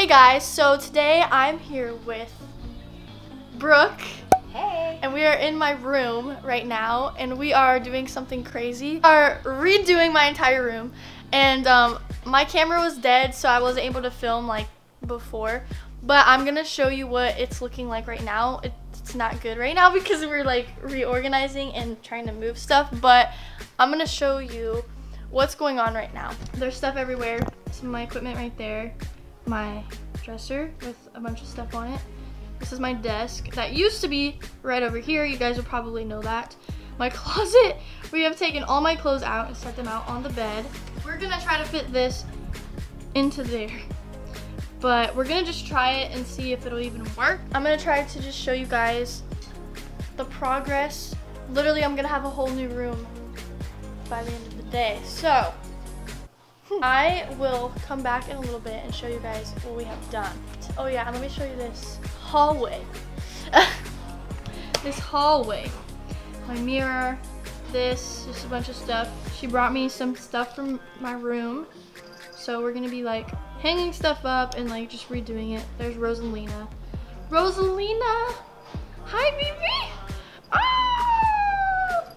guys, so today I'm here with Brooke. Hey. And we are in my room right now and we are doing something crazy. We are redoing my entire room and my camera was dead, so I wasn't able to film like before, but I'm gonna show you what it's looking like right now. It's not good right now because we're like reorganizing and trying to move stuff, but I'm gonna show you what's going on right now. There's stuff everywhere. Some of my equipment right there. My dresser with a bunch of stuff on it. This is my desk that used to be right over here. You guys will probably know that. My closet, we have taken all my clothes out and set them out on the bed. We're gonna try to fit this into there, but we're gonna just try it and see if it'll even work. I'm gonna try to just show you guys the progress. Literally, I'm gonna have a whole new room by the end of the day. So I will come back in a little bit and show you guys what we have done. Oh yeah, and let me show you this hallway. This hallway. My mirror, this, just a bunch of stuff. She brought me some stuff from my room. So we're gonna be like hanging stuff up and like just redoing it. There's Rosalina. Rosalina! Hi, baby! Ah!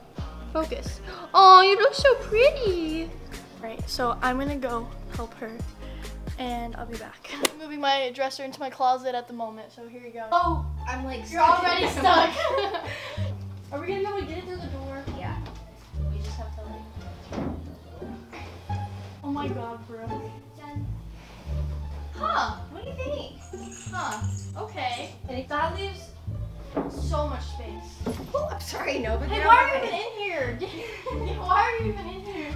Focus. Oh, you look so pretty. Right, so I'm gonna go help her and I'll be back. I'm moving my dresser into my closet at the moment, so here you go. Oh, I'm like you're already stuck. Are we gonna be able to get it through the door? Yeah. We just have to like... Oh my god, bro. Done. Huh, What do you think? huh, okay. That leaves so much space. Oh, I'm sorry, no, but Hey, why are you even in here? Why are you even in here?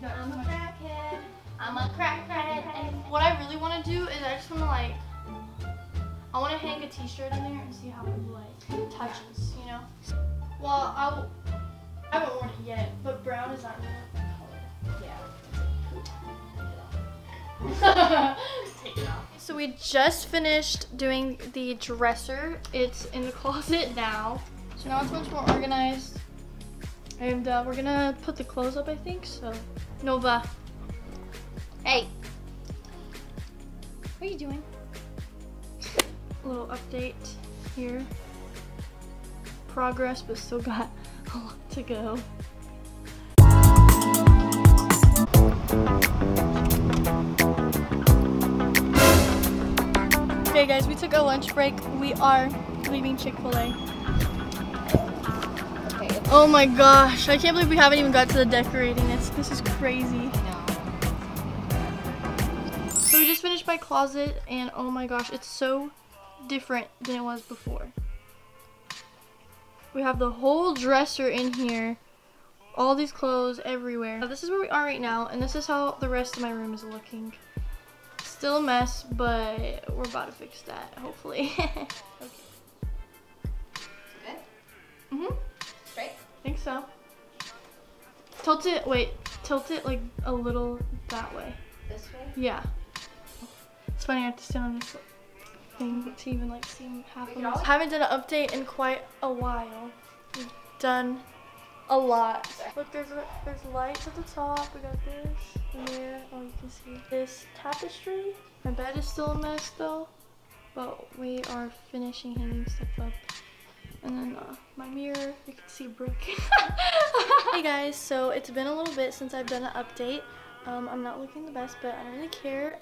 I'm a crackhead. I'm a crackhead. What I really want to do is I just want to like, I want to hang a t-shirt in there and see how it like touches, you know? Well, I haven't worn it yet, but brown is not really my color. Yeah. Take it off. So we just finished doing the dresser. It's in the closet now. So now it's much more organized. And we're gonna put the clothes up, I think, so. Nova. Hey. What are you doing? A little update here. Progress, but still got a lot to go. Okay guys, we took a lunch break. We are leaving Chick-fil-A. Okay. Oh my gosh, I can't believe we haven't even got to the decorating. This is crazy. So we just finished my closet and oh my gosh, it's so different than it was before. We have the whole dresser in here, all these clothes everywhere. Now, this is where we are right now, and this is how the rest of my room is looking. Still a mess, but we're about to fix that, hopefully. Okay. Good? Mm-hmm. Straight? I think so. Tilt it like a little that way. This way? Yeah. It's funny, I have to stand on this thing to even like see half of this. I haven't done an update in quite a while. We've done a lot. Look, there's lights at the top. We got this in there. Oh, you can see this tapestry. My bed is still a mess though, but we are finishing hanging stuff up. And then my mirror, you can see Brooke. Hey guys, so it's been a little bit since I've done an update. I'm not looking the best, but I don't really care.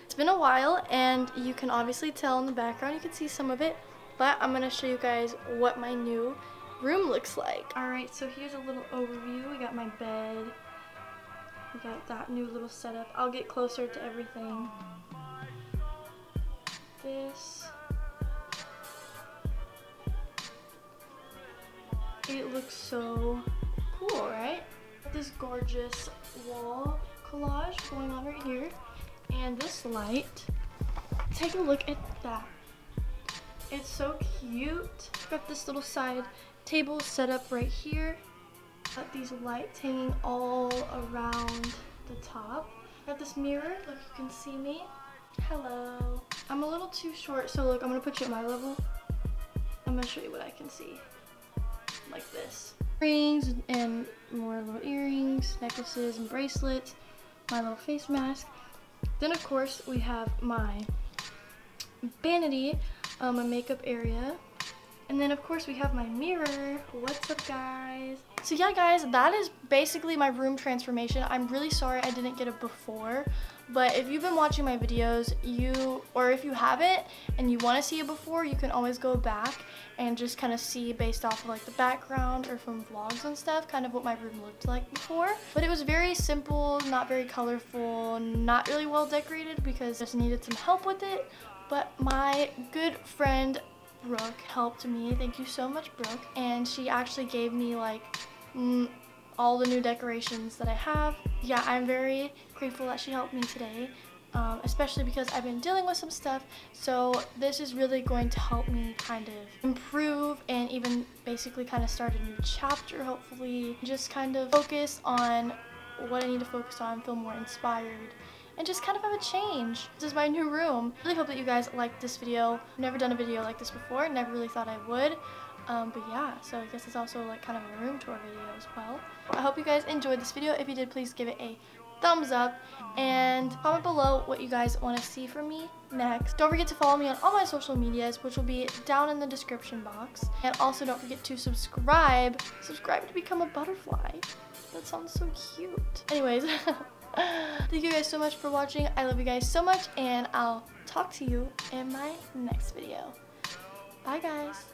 It's been a while, and you can obviously tell in the background, you can see some of it, but I'm gonna show you guys what my new room looks like. All right, so here's a little overview. We got my bed. We got that new little setup. I'll get closer to everything. This. It looks so cool, right? This gorgeous wall collage going on right here, and this light. Take a look at that. It's so cute. Got this little side table set up right here. Got these lights hanging all around the top. Got this mirror. Look, you can see me. Hello. I'm a little too short, so look, I'm gonna put you at my level. I'm gonna show you what I can see. Like this. Rings and more little earrings, necklaces and bracelets, my little face mask. Then of course we have my vanity, my makeup area. And then of course we have my mirror. What's up, guys? So yeah, guys, that is basically my room transformation. I'm really sorry I didn't get a before, but if you've been watching my videos, or if you haven't and you want to see a before, you can always go back and just kind of see based off of like the background or from vlogs and stuff, kind of what my room looked like before. But it was very simple, not very colorful, not really well decorated because I just needed some help with it. But my good friend Brooke helped me. Thank you so much, Brooke. And she actually gave me like all the new decorations that I have. Yeah, I'm very grateful that she helped me today, especially because I've been dealing with some stuff. So this is really going to help me kind of improve and even basically kind of start a new chapter, hopefully. Just kind of focus on what I need to focus on, feel more inspired, and just kind of have a change. This is my new room. I really hope that you guys liked this video. I've never done a video like this before, never really thought I would. But yeah, so I guess it's also like kind of a room tour video as well. I hope you guys enjoyed this video. If you did, please give it a thumbs up and comment below what you guys want to see from me next. Don't forget to follow me on all my social medias, which will be down in the description box. And also don't forget to subscribe to become a butterfly. That sounds so cute. Anyways, thank you guys so much for watching. I love you guys so much, and I'll talk to you in my next video. Bye, guys.